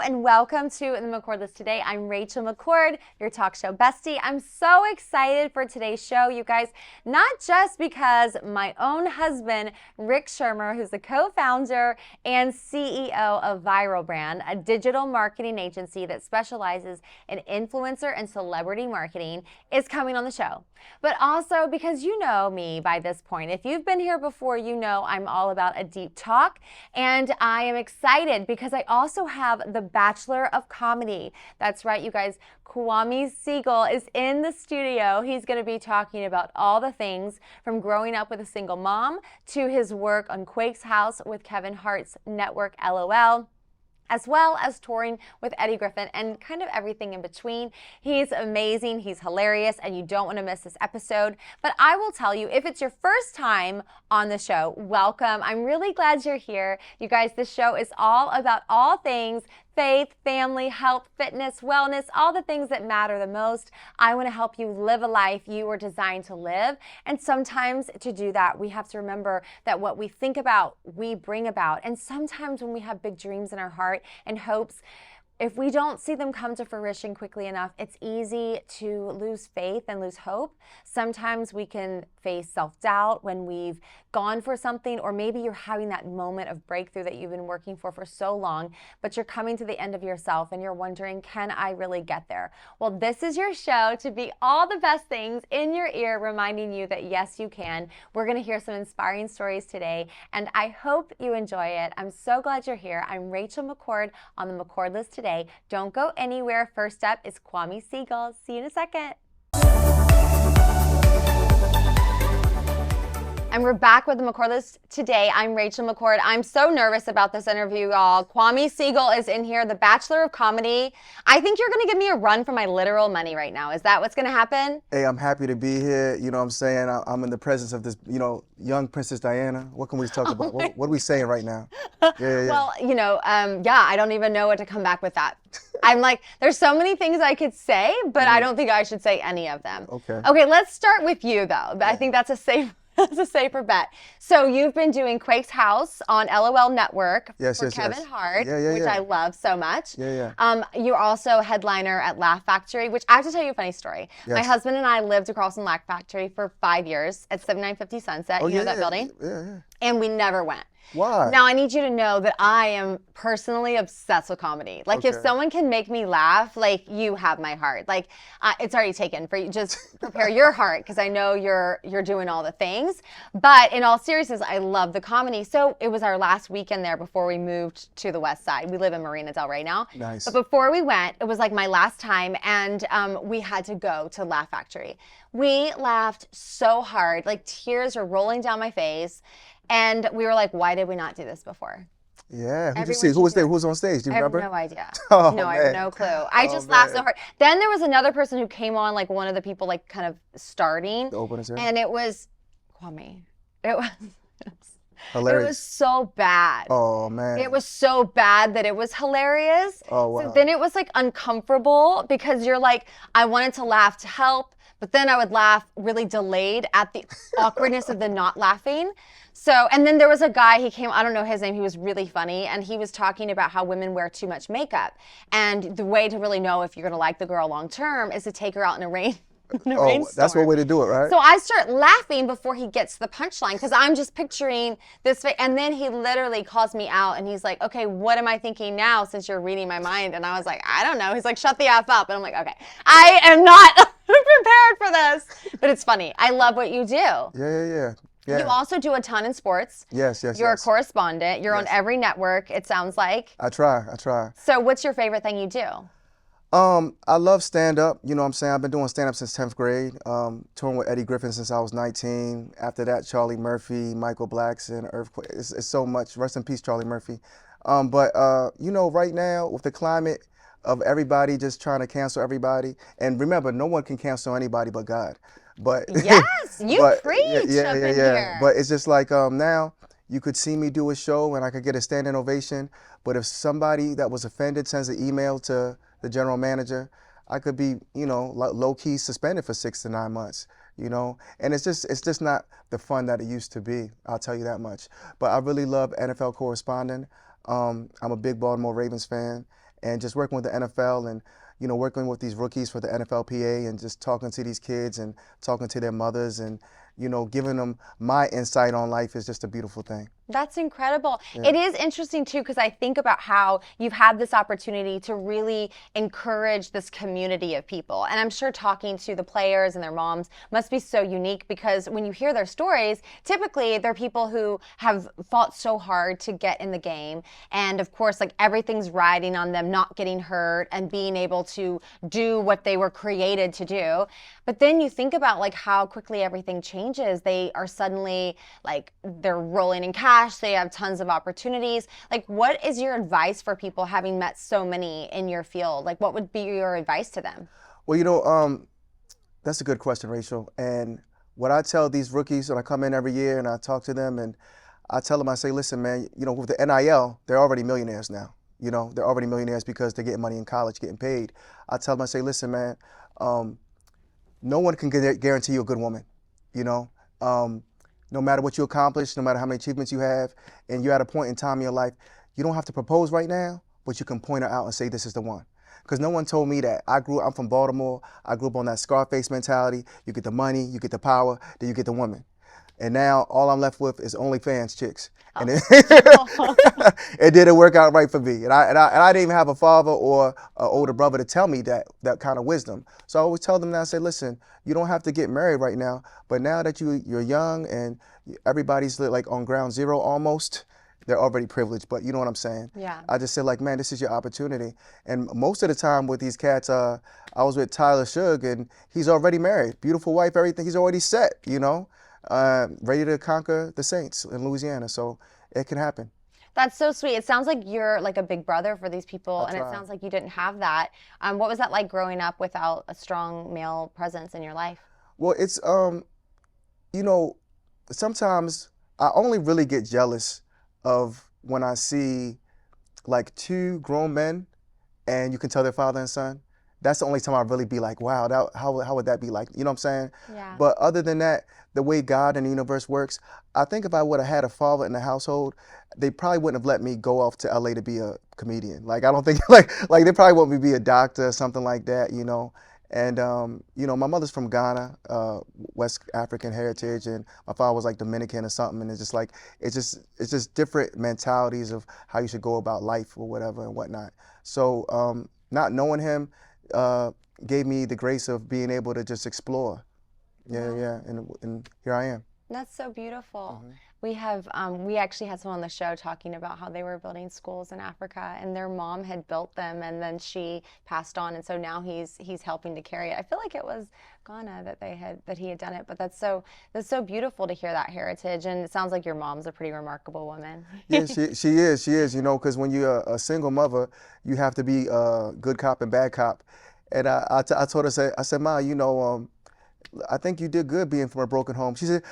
and welcome to the McCord List today. I'm Rachel McCord, your talk show bestie. I'm so excited for today's show, you guys, not just because my own husband, Rick Schirmer, who's the co-founder and CEO of Viral Brand, a digital marketing agency that specializes in influencer and celebrity marketing, is coming on the show. But also because you know me by this point. If you've been here before, you know I'm all about a deep talk, and I am excited because I also have the Bachelor of Comedy. That's right, you guys. Kwame Siegel is in the studio. He's going to be talking about all the things from growing up with a single mom to his work on Quake's House with Kevin Hart's network LOL, as well as touring with Eddie Griffin and kind of everything in between. He's amazing, he's hilarious, and you don't want to miss this episode. But I will tell you, if it's your first time on the show, welcome. I'm really glad you're here. You guys, this show is all about all things faith, family, health, fitness, wellness, all the things that matter the most. I want to help you live a life you were designed to live. And sometimes to do that, we have to remember that what we think about, we bring about. And sometimes when we have big dreams in our heart and hopes, if we don't see them come to fruition quickly enough, it's easy to lose faith and lose hope. Sometimes we can face self-doubt when we've gone for something, or maybe you're having that moment of breakthrough that you've been working for so long, but you're coming to the end of yourself and you're wondering, can I really get there? Well, this is your show to be all the best things in your ear, reminding you that yes, you can. We're going to hear some inspiring stories today, and I hope you enjoy it. I'm so glad you're here. I'm Rachel McCord on the McCord List today. Don't go anywhere. First up is Kwame Siegel. See you in a second. And we're back with the McCord List today. I'm Rachel McCord. I'm so nervous about this interview, y'all. Kwame Siegel is in here, the Bachelor of Comedy. I think you're gonna give me a run for my literal money right now. Is that what's gonna happen? Hey, I'm happy to be here. You know what I'm saying? I'm in the presence of this, young Princess Diana. What can we talk about? What are we saying right now? Yeah. Well, I don't even know what to come back with that. I'm like, there's so many things I could say, but I don't think I should say any of them. Okay, let's start with you, though. I think that's a safer bet. So you've been doing Quake's House on LOL Network for Kevin Hart, which I love so much. You're also a headliner at Laugh Factory, which I have to tell you a funny story. My husband and I lived across from Laugh Factory for 5 years at 7950 Sunset, you know that building? Yeah. And we never went. Why? Now, I need you to know that I am personally obsessed with comedy. Like, if someone can make me laugh, like, you have my heart. Like, it's already taken for you. Just prepare your heart, because I know you're doing all the things. But in all seriousness, I love the comedy. So it was our last weekend there before we moved to the West Side. We live in Marina Del Rey now. Nice. But before we went, it was like my last time, and we had to go to Laugh Factory. We laughed so hard, like tears were rolling down my face. And we were like, why did we not do this before? Yeah, who was there? Who was on stage? Do you remember? I have no idea. Oh, I have no clue. I just laughed so hard. Then there was another person who came on, like one of the people, like kind of starting. The openers, yeah. And it was Kwame. It was hilarious. It was so bad. Oh, man. It was so bad that it was hilarious. Oh, wow. So then it was like uncomfortable, because you're like, I wanted to laugh to help, but then I would laugh really delayed at the awkwardness of the not laughing. So, and then there was a guy, he came, I don't know his name, he was really funny, and he was talking about how women wear too much makeup. And the way to really know if you're gonna like the girl long term is to take her out in a rainstorm. That's one way to do it, right? So I start laughing before he gets to the punchline, because I'm just picturing this, and then he literally calls me out and he's like, okay, what am I thinking now since you're reading my mind? And I was like, I don't know. He's like, shut the F up. And I'm like, okay, I am not prepared for this, but it's funny. I love what you do. Yeah. You also do a ton in sports. Yes. You're a correspondent. You're on every network, it sounds like. I try. So what's your favorite thing you do? I love stand-up. You know what I'm saying? I've been doing stand-up since 10th grade, touring with Eddie Griffin since I was 19. After that, Charlie Murphy, Michael Blackson, Earthquake. It's so much. Rest in peace, Charlie Murphy. But right now, with the climate of everybody just trying to cancel everybody, and remember, no one can cancel anybody but God. But yes, you preach up in here. But it's just like now, you could see me do a show and I could get a standing ovation. But if somebody that was offended sends an email to the general manager, I could be, low-key suspended for 6 to 9 months. And it's just not the fun that it used to be. I'll tell you that much. But I really love NFL corresponding. I'm a big Baltimore Ravens fan, and just working with the NFL and working with these rookies for the NFLPA and just talking to these kids and talking to their mothers and giving them my insight on life is just a beautiful thing. That's incredible. Yeah. It is interesting too, because I think about how you've had this opportunity to really encourage this community of people. And I'm sure talking to the players and their moms must be so unique, because when you hear their stories, typically they're people who have fought so hard to get in the game. And of course, like, everything's riding on them not getting hurt and being able to do what they were created to do. But then you think about like how quickly everything changes. They are suddenly like, they're rolling in cash. They have tons of opportunities. Like, what is your advice for people having met so many in your field? Like, what would be your advice to them? Well, that's a good question, Rachel. And what I tell these rookies when I come in every year and I talk to them, and I tell them, I say, listen, man, with the NIL, they're already millionaires now. They're already millionaires because they're getting money in college, getting paid. I tell them, I say, listen, man, no one can guarantee you a good woman. No matter what you accomplish, no matter how many achievements you have, and you're at a point in time in your life, you don't have to propose right now, but you can point her out and say, this is the one. Because no one told me that. I'm from Baltimore. I grew up on that Scarface mentality. You get the money, you get the power, then you get the woman. And now all I'm left with is OnlyFans chicks. And it didn't work out right for me. And I didn't even have a father or an older brother to tell me that kind of wisdom. So I always tell them now, I say, listen, you don't have to get married right now, but now that you're young and everybody's like on ground zero almost, they're already privileged, but you know what I'm saying? Yeah. I just said, like, man, this is your opportunity. And most of the time with these cats, I was with Tyler Suge, and he's already married, beautiful wife, everything. He's already set, ready to conquer the Saints in Louisiana. So it can happen. That's so sweet. It sounds like you're like a big brother for these people, and it try. sounds like you didn't have that. What was that like growing up without a strong male presence in your life? Well, it's, sometimes I only really get jealous of when I see like two grown men and you can tell they're father and son. That's the only time I really be like, wow, how would that be like? You know what I'm saying? Yeah. But other than that, the way God and the universe works, I think if I would have had a father in the household, they probably wouldn't have let me go off to LA to be a comedian. Like, I don't think, like they probably want me to be a doctor or something like that, And, my mother's from Ghana, West African heritage, and my father was like Dominican or something. And it's just like, it's just different mentalities of how you should go about life or whatever and whatnot. So not knowing him gave me the grace of being able to just explore. Yeah. And here I am. That's so beautiful. Mhm. We actually had someone on the show talking about how they were building schools in Africa, and their mom had built them, and then she passed on, and so now he's helping to carry it. I feel like it was Ghana that he had done it, but that's so beautiful to hear that heritage, and it sounds like your mom's a pretty remarkable woman. Yeah, she is, because when you're a single mother, you have to be a good cop and bad cop. And I told her, I said, Ma, I think you did good being from a broken home. She said,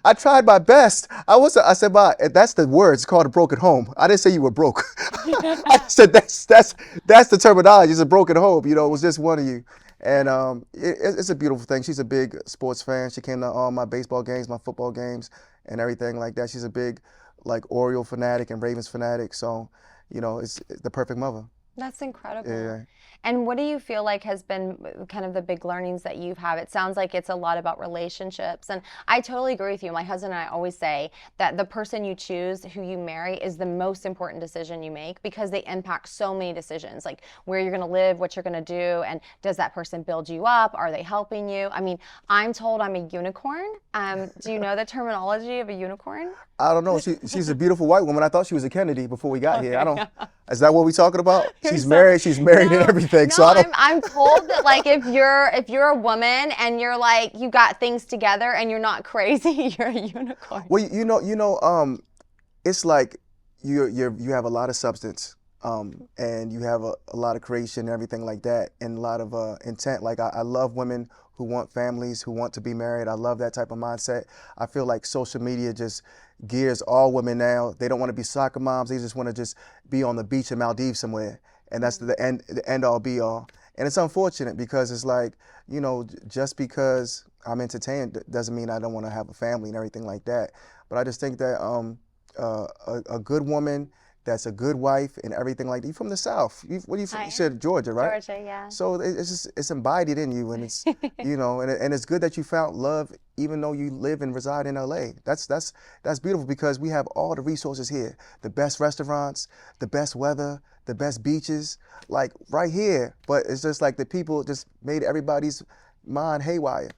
I tried my best. I said, Ma, that's the word. It's called a broken home. I didn't say you were broke. I said, that's the terminology. It's a broken home. It was just one of you. And it's a beautiful thing. She's a big sports fan. She came to all my baseball games, my football games, and everything like that. She's a big, like, Oriole fanatic and Ravens fanatic. So, it's the perfect mother. That's incredible. Yeah. And what do you feel like has been kind of the big learnings that you've had? It sounds like it's a lot about relationships. And I totally agree with you. My husband and I always say that the person you choose, who you marry, is the most important decision you make, because they impact so many decisions, like where you're going to live, what you're going to do, and does that person build you up? Are they helping you? I mean, I'm told I'm a unicorn. Do you know the terminology of a unicorn? I don't know. She's a beautiful white woman. I thought she was a Kennedy before we got here. I don't. Is that what we're talking about? She's married. She's married and everything. No, so I don't. I'm told that, like, if you're a woman and you're like, you got things together and you're not crazy, you're a unicorn. Well, it's like you have a lot of substance, and you have a lot of creation and everything like that, and a lot of intent. Like, I love women who want families, who want to be married. I love that type of mindset. I feel like social media just gears all women now. They don't want to be soccer moms. They just want to just be on the beach in Maldives somewhere. And that's the end all be all. And it's unfortunate, because it's like, just because I'm entertained doesn't mean I don't want to have a family and everything like that. But I just think that a good woman that's a good wife and everything like that. You from the South. What do you, you said Georgia, right? Georgia, yeah. So it's just, it's embodied in you, and it's, you know, and it's good that you found love even though you live and reside in LA. That's beautiful, because we have all the resources here. The best restaurants, the best weather, the best beaches, like right here. But it's just like the people just made everybody's mind haywire.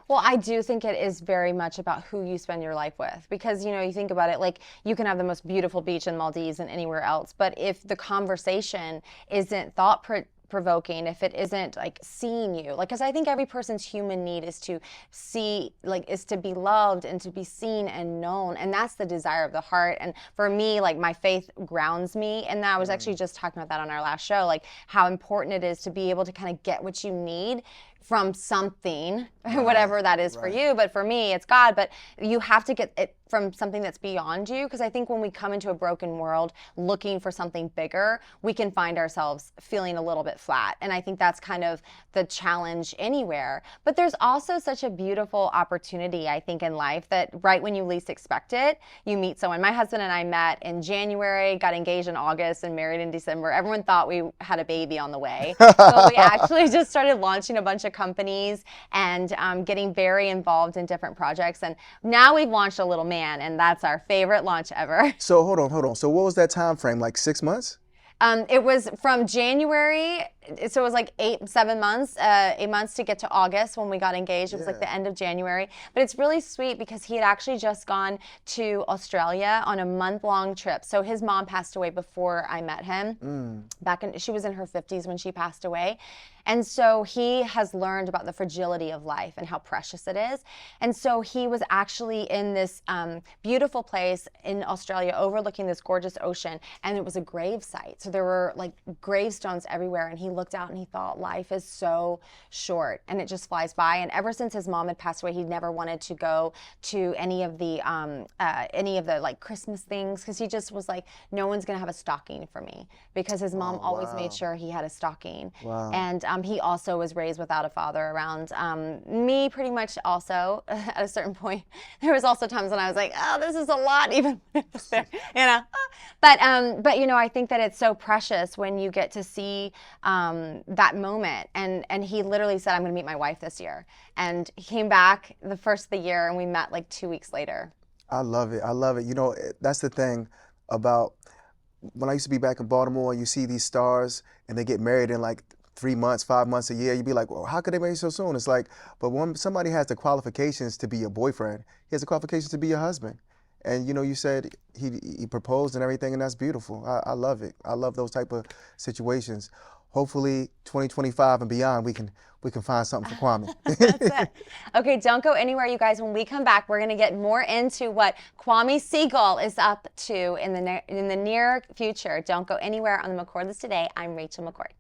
Well, I do think it is very much about who you spend your life with, because, you know, you think about it, like, you can have the most beautiful beach in Maldives and anywhere else, but if the conversation isn't thought-provoking, if it isn't like seeing you, like, because I think every person's human need is to see, like, is to be loved and to be seen and known, and that's the desire of the heart. And for me, like, my faith grounds me, and I was actually just talking about that on our last show, like how important it is to be able to kind of get what you need from something, whatever that is for you. But for me, it's God. But you have to get it from something that's beyond you, because I think when we come into a broken world looking for something bigger, we can find ourselves feeling a little bit flat. And I think that's kind of the challenge anywhere. But there's also such a beautiful opportunity, I think, in life, that right when you least expect it, you meet someone. My husband and I met in January, got engaged in August, and married in December. Everyone thought we had a baby on the way. But we actually just started launching a bunch of companies and getting very involved in different projects. And now we've launched a little man, and that's our favorite launch ever. So hold on. So what was that time frame? Like 6 months? It was from January, so it was like 7 months, 8 months to get to August when we got engaged. It was like the end of January. But it's really sweet because he had actually just gone to Australia on a month-long trip. So his mom passed away before I met him. She was in her 50s when she passed away. And so he has learned about the fragility of life and how precious it is. And so he was actually in this beautiful place in Australia overlooking this gorgeous ocean, and it was a grave site. So there were like gravestones everywhere, and he looked out and he thought, life is so short and it just flies by. And ever since his mom had passed away, he never wanted to go to any of the like Christmas things, because he just was like, no one's gonna have a stocking for me, because his mom always made sure he had a stocking. And he also was raised without a father around. Me pretty much also at a certain point. There was also times when I was like, oh, this is a lot, even when it was there, you know. But you know, I think that it's so precious when you get to see that moment. And he literally said, I'm gonna meet my wife this year. And he came back the first of the year, and we met like 2 weeks later. I love it. I love it. You know, that's the thing about when I used to be back in Baltimore, and you see these stars and they get married in like 3 months, 5 months, a year. You'd be like, well, how could they marry so soon? It's like, but when somebody has the qualifications to be your boyfriend, he has the qualifications to be your husband. And you know, you said he proposed and everything, and that's beautiful. I love it. I love those type of situations. Hopefully 2025 and beyond, we can find something for Kwame. That's it. Okay, don't go anywhere, you guys. When we come back, we're going to get more into what Kwame Siegel is up to in the near future. Don't go anywhere on the McCord List today. I'm Rachel McCord.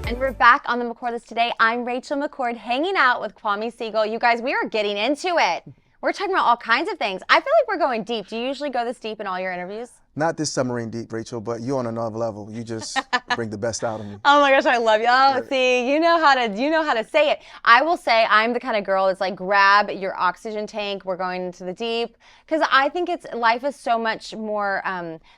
And we're back on the McCord List today. I'm Rachel McCord, hanging out with Kwame Siegel. You guys, we are getting into it. We're talking about all kinds of things. I feel like we're going deep. Do you usually go this deep in all your interviews? Not this submarine deep, Rachel, but you're on another level. You just bring the best out of me. Oh my gosh, I love you. Oh, see, you know how to say it. I will say I'm the kind of girl that's like, grab your oxygen tank. We're going into the deep, because I think life is so much more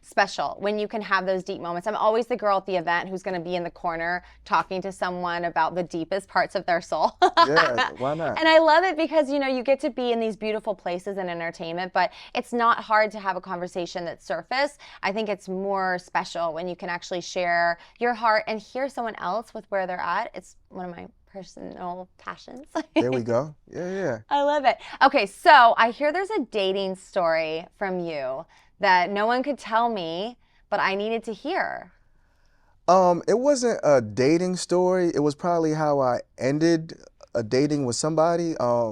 special when you can have those deep moments. I'm always the girl at the event who's going to be in the corner talking to someone about the deepest parts of their soul. Yeah, why not? And I love it because, you know, you get to be in these beautiful places in entertainment, but it's not hard to have a conversation that's surface. I think it's more special when you can actually share your heart and hear someone else with where they're at. It's one of my personal passions. There we go. Yeah. I love it. Okay, so I hear there's a dating story from you that no one could tell me, but I needed to hear. It wasn't a dating story. It was probably how I ended a dating with somebody. I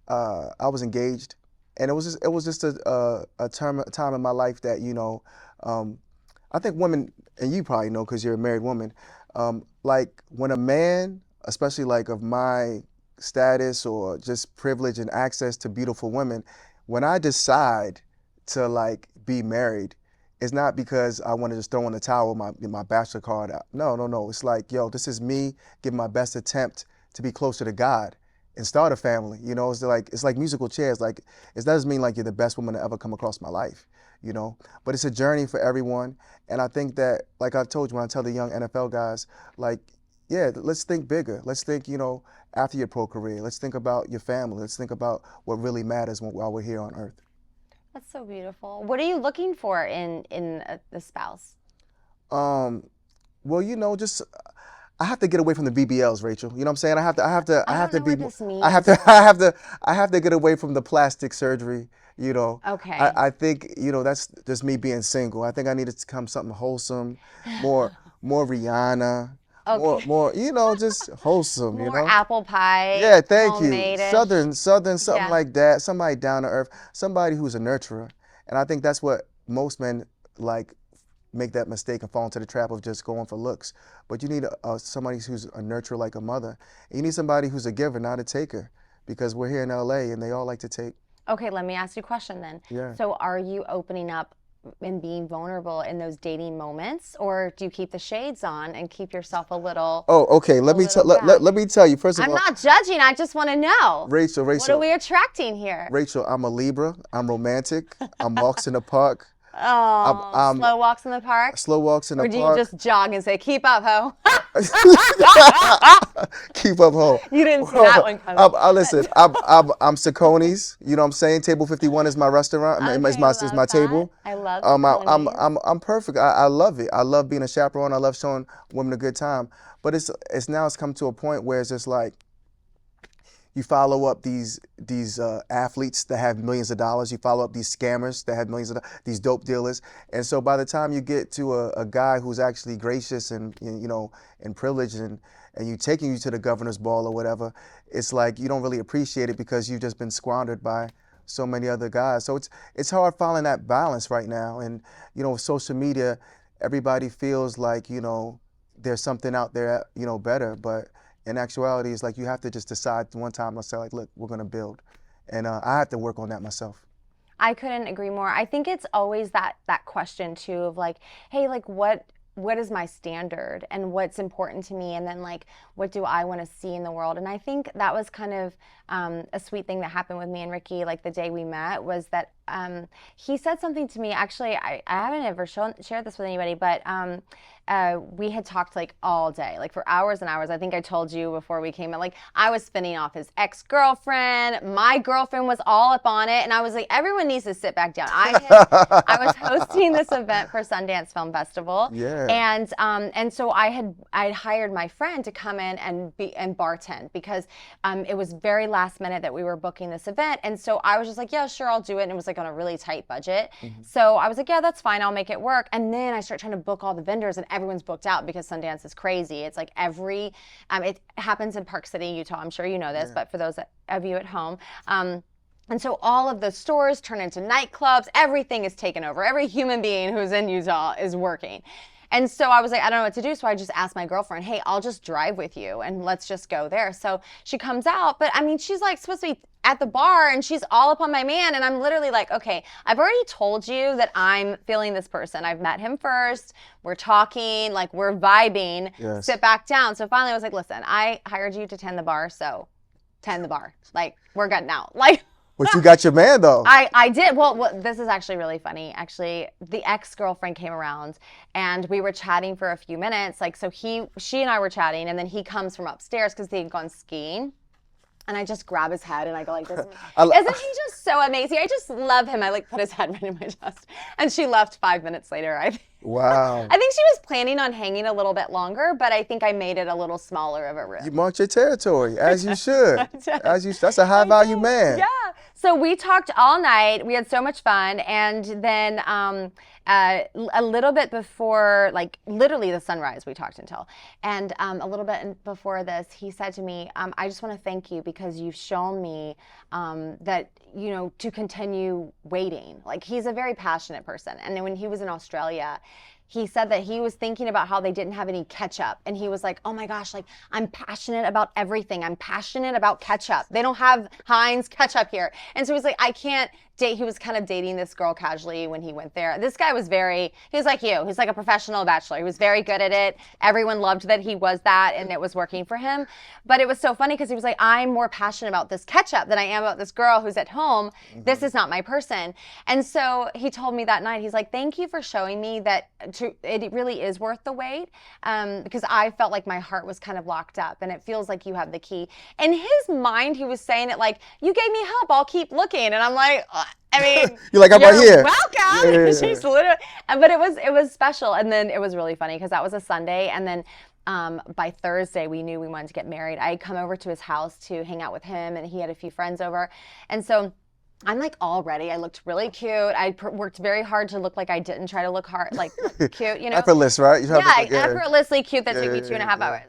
was engaged. And it was just a time in my life that, you know, I think women, and you probably know because you're a married woman, like when a man, especially like of my status or just privilege and access to beautiful women, when I decide to like be married, it's not because I want to just throw in the towel with my bachelor card out. No. It's like, yo, this is me giving my best attempt to be closer to God. and start a family. You know, it's like musical chairs. Like it doesn't mean like you're the best woman to ever come across my life. You know, but it's a journey for everyone. And I think that, like I've told you, when I tell the young NFL guys, like, yeah, let's think bigger. Let's think, you know, after your pro career. Let's think about your family. Let's think about what really matters while we're here on Earth. That's so beautiful. What are you looking for in the spouse? Well, you know, just I have to get away from the BBLs, Rachel. You know what I'm saying? I have to don't know be, what this means. I have to get away from the plastic surgery. You know, Okay. I think, you know, that's just me being single. I think I need to become something wholesome, more Rihanna, Okay. more, you know, just wholesome. You More know. apple pie, Yeah, thank you. homemade-ish. Southern, something Yeah. like that. Somebody down to earth, somebody who's a nurturer. And I think that's what most men like make that mistake and fall into the trap of just going for looks. But you need somebody who's a nurturer like a mother. And you need somebody who's a giver, not a taker. Because we're here in LA and they all like to take. Okay, let me ask you a question then. Yeah. So are you opening up and being vulnerable in those dating moments, or do you keep the shades on and keep yourself a little Oh, okay. Let me back? let me tell you. First of I'm all, not judging, I just want to know. Rachel, What are we attracting here? Rachel, I'm a Libra. I'm romantic. I'm walks in the park. Oh, slow walks in the park? Slow walks in the Or do park. you just jog and say, keep up, ho? Keep up, ho. You didn't see that one coming. Listen, I'm Saccone's. You know what I'm saying? Table 51 is my restaurant. Okay, Is my love table. that. I love I'm perfect. I love it. I love being a chaperone. I love showing women a good time. But it's come to a point where it's just like, you follow up these athletes that have millions of dollars. You follow up these scammers that have millions of dollars, these dope dealers. And so by the time you get to a guy who's actually gracious and, you know, and privileged and you taking you to the governor's ball or whatever, it's like you don't really appreciate it because you've just been squandered by so many other guys. So it's hard finding that balance right now. And, you know, with social media, everybody feels like, you know, there's something out there, you know, better. But in actuality, it's like you have to just decide one time, let's say, like, look, we're going to build. And I have to work on that myself. I couldn't agree more. I think it's always that question too of like, hey, like what is my standard and what's important to me, and then like what do I want to see in the world. And I think that was kind of a sweet thing that happened with me and Ricky, like the day we met, was that he said something to me. Actually, I haven't ever shared this with anybody, but we had talked like all day, like for hours and hours. I think I told you before we came in, like I was spinning off his ex-girlfriend. My girlfriend was all up on it. And I was like, everyone needs to sit back down. I was hosting this event for Sundance Film Festival. Yeah. And so I'd hired my friend to come in and bartend because it was very last minute that we were booking this event. And so I was just like, yeah, sure, I'll do it. And it was like on a really tight budget. Mm-hmm. So I was like, yeah, that's fine. I'll make it work. And then I start trying to book all the vendors and everyone's booked out because Sundance is crazy. It's like it happens in Park City, Utah. I'm sure you know this, but for those of you at home, and so all of the stores turn into nightclubs. Everything is taken over. Every human being who's in Utah is working. And so I was like, I don't know what to do. So I just asked my girlfriend, hey, I'll just drive with you and let's just go there. So she comes out, but I mean, she's like supposed to be at the bar and she's all up on my man. And I'm literally like, okay, I've already told you that I'm feeling this person. I've met him first. We're talking, like we're vibing. Yes. Sit back down. So finally I was like, listen, I hired you to tend the bar. So tend the bar. Like we're good now. Like. But you got your man though. I did. Well, this is actually really funny. Actually, the ex-girlfriend came around and we were chatting for a few minutes. Like, so she and I were chatting, and then he comes from upstairs because they had gone skiing. And I just grab his head and I go like this. Isn't he just so amazing? I just love him. I like put his head right in my chest. And she left 5 minutes later. Wow. I think she was planning on hanging a little bit longer, but I think I made it a little smaller of a room. You marked your territory, as you should. That's a high value man. Yeah. So we talked all night. We had so much fun. And then a little bit before, like literally the sunrise, we talked until. And a little bit before this, he said to me, I just want to thank you because you've shown me that, you know, to continue waiting. Like he's a very passionate person. And then when he was in Australia, he said that he was thinking about how they didn't have any ketchup. And he was like, oh my gosh, like I'm passionate about everything. I'm passionate about ketchup. They don't have Heinz ketchup here. And so he's like, I can't date. He was kind of dating this girl casually when he went there. This guy was he was like you. He's like a professional bachelor. He was very good at it. Everyone loved that he was that and it was working for him. But it was so funny because he was like, I'm more passionate about this ketchup than I am about this girl who's at home. This is not my person. And so he told me that night, he's like, thank you for showing me that it really is worth the wait, because I felt like my heart was kind of locked up and it feels like you have the key. In his mind, he was saying it like, you gave me help, I'll keep looking. And I'm like, I mean, you're like, I'm right here. Welcome. Yeah. She's literally, but it was special. And then it was really funny because that was a Sunday. And then by Thursday, we knew we wanted to get married. I had come over to his house to hang out with him and he had a few friends over. And so I'm like all ready. I looked really cute. I worked very hard to look like I didn't try to look hard, like cute, you know. Effortless, right? Effortlessly cute. That took me 2.5 hours.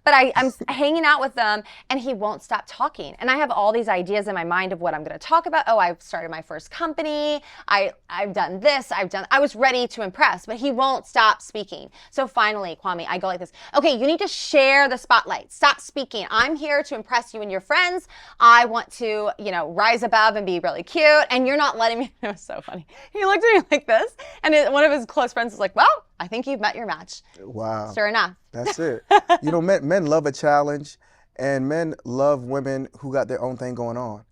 But I'm hanging out with them, and he won't stop talking. And I have all these ideas in my mind of what I'm going to talk about. Oh, I've started my first company. I've done this. I was ready to impress, but he won't stop speaking. So finally, Kwame, I go like this. Okay, you need to share the spotlight. Stop speaking. I'm here to impress you and your friends. I want to, rise above and be really cute, and you're not letting me. It was so funny. He looked at me like this, and one of his close friends was like, well, I think you've met your match. Wow. Sure enough. That's it. Men love a challenge, and men love women who got their own thing going on.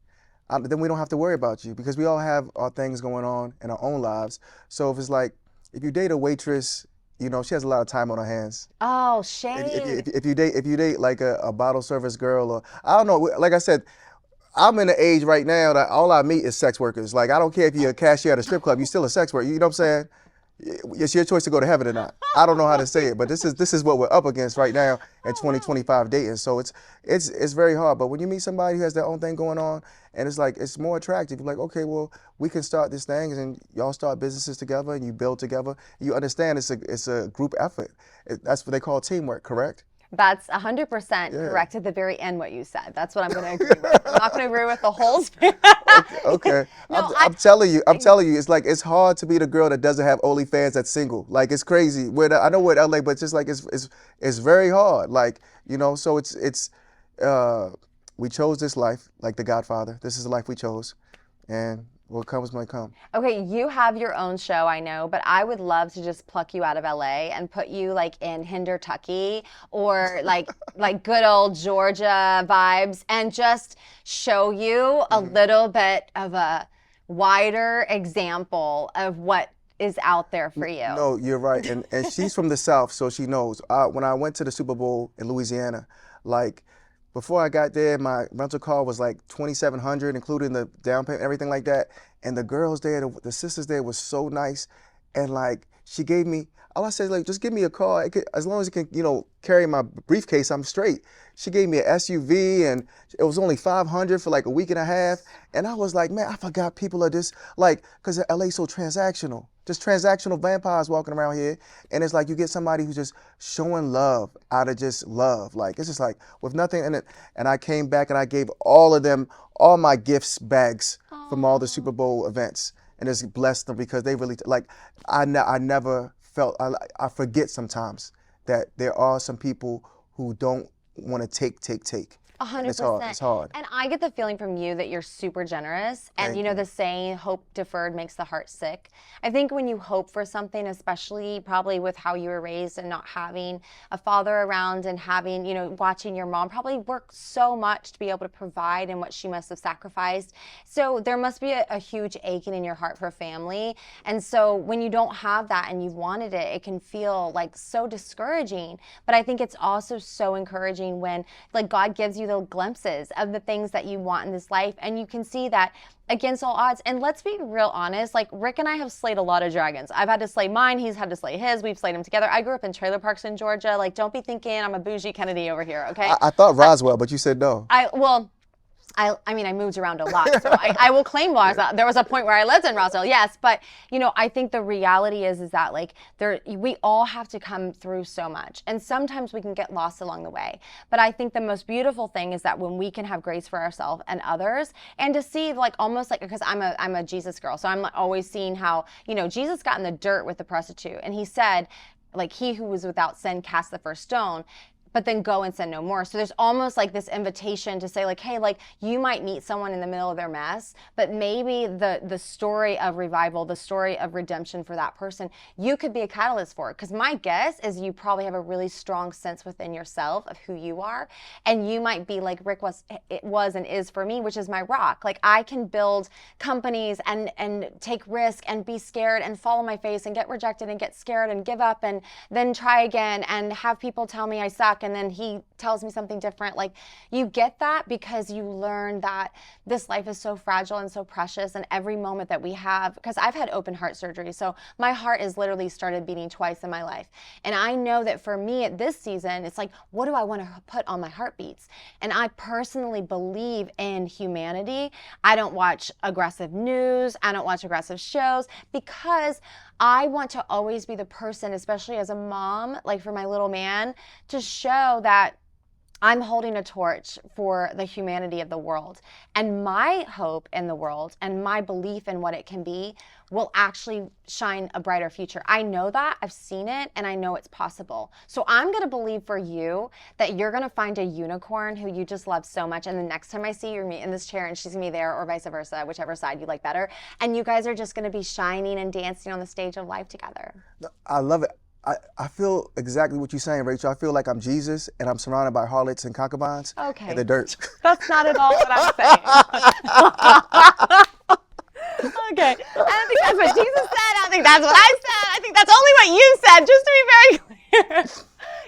Then we don't have to worry about you because we all have our things going on in our own lives. So if it's like, if you date a waitress, she has a lot of time on her hands. Oh, shame. If you date like a bottle service girl, or I don't know, like I said, I'm in the age right now that all I meet is sex workers. Like, I don't care if you're a cashier at a strip club, you're still a sex worker. You know what I'm saying? It's your choice to go to heaven or not. I don't know how to say it, but this is what we're up against right now in 2025 dating. So it's very hard. But when you meet somebody who has their own thing going on, and it's more attractive. You're like, okay, well, we can start this thing, and y'all start businesses together, and you build together. You understand it's a group effort. That's what they call teamwork, correct? That's 100% correct at the very end what you said. That's what I'm going to agree with. I'm not going to agree with the whole spiel. Okay. No, I'm telling you, it's like it's hard to be the girl that doesn't have OnlyFans that's single. Like, it's crazy. I know we're in LA, but it's just like it's very hard. Like, so we chose this life, like The Godfather. This is the life we chose, and what comes might come. Okay, you have your own show, I know, but I would love to just pluck you out of LA and put you like in Hindertucky or like good old Georgia vibes and just show you a little bit of a wider example of what is out there for you. No, you're right. And she's from the South, so she knows. When I went to the Super Bowl in Louisiana, like, before I got there, my rental car was like $2,700, including the down payment, everything like that. And the girls there, the sisters there, was so nice. And like, she gave me, all I said, like, just give me a car. As long as it can, carry my briefcase, I'm straight. She gave me an SUV, and it was only $500 for like a week and a half. And I was like, man, I forgot people are this, like, because LA's so transactional. Just transactional vampires walking around here. And it's like you get somebody who's just showing love out of just love. Like, it's just like with nothing in it. And I came back and I gave all of them all my gifts bags from all the Super Bowl events. And just blessed them because they really, I never felt, I forget sometimes that there are some people who don't want to take. 100%. It's hard. And I get the feeling from you that you're super generous. And Thank you. The saying, hope deferred makes the heart sick. I think when you hope for something, especially probably with how you were raised and not having a father around and having, watching your mom probably work so much to be able to provide and what she must have sacrificed. So there must be a huge aching in your heart for family. And so when you don't have that and you've wanted it, it can feel like so discouraging. But I think it's also so encouraging when like God gives you the glimpses of the things that you want in this life, and you can see that against all odds. And let's be real honest, like Rick and I have slayed a lot of dragons. I've had to slay mine, he's had to slay his, we've slayed them together. I grew up in trailer parks in Georgia. Like, don't be thinking I'm a bougie Kennedy over here, okay? I thought Roswell, but you said no. I mean, I moved around a lot, so I will claim Roswell. There was a point where I lived in Roswell, yes, but I think the reality is that like we all have to come through so much, and sometimes we can get lost along the way. But I think the most beautiful thing is that when we can have grace for ourselves and others, and to see like almost like, because I'm a Jesus girl, so I'm always seeing how Jesus got in the dirt with the prostitute, and he said, like, he who was without sin cast the first stone, but then go and sin no more. So there's almost like this invitation to say like, hey, like you might meet someone in the middle of their mess, but maybe the story of revival, the story of redemption for that person, you could be a catalyst for it. Because my guess is you probably have a really strong sense within yourself of who you are. And you might be like Rick was and is for me, which is my rock. Like I can build companies and take risk and be scared and fall on my face and get rejected and get scared and give up and then try again and have people tell me I suck. And then he tells me something different. Like you get that because you learn that this life is so fragile and so precious, and every moment that we have, because I've had open heart surgery, so my heart has literally started beating twice in my life. And I know that for me at this season, it's like, what do I want to put on my heartbeats? And I personally believe in humanity. I don't watch aggressive news. I don't watch aggressive shows because I want to always be the person, especially as a mom, like for my little man, to show that I'm holding a torch for the humanity of the world. And my hope in the world and my belief in what it can be will actually shine a brighter future. I know that, I've seen it, and I know it's possible. So I'm gonna believe for you that you're gonna find a unicorn who you just love so much, and the next time I see you, you're in this chair and she's gonna be there, or vice versa, whichever side you like better, and you guys are just gonna be shining and dancing on the stage of life together. I love it. I feel exactly what you're saying, Rachel. I feel like I'm Jesus and I'm surrounded by harlots and concubines in the dirt. That's not at all what I'm saying. Okay. I don't think that's what Jesus said. I don't think that's what I said. I think that's only what you said, just to be very clear.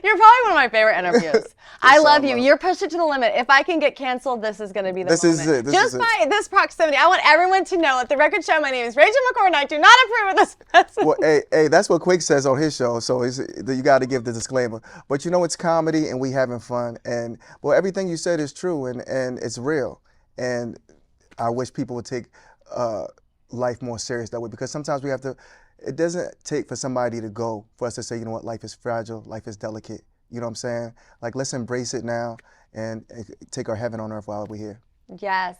You're probably one of my favorite interviews. I love you. You're pushed it to the limit. If I can get canceled, this is going to be the moment. This is it. Just by this proximity, I want everyone to know, at the record show, my name is Rachel McCord, and I do not approve of this message. Well, hey, that's what Quick says on his show, so you got to give the disclaimer. But it's comedy and we having fun, and well, everything you said is true and it's real. And I wish people would take life more serious that way, because sometimes we have to. It doesn't take for somebody to go for us to say, you know what, life is fragile, life is delicate. You know what I'm saying? Like, let's embrace it now and take our heaven on earth while we're here. Yes.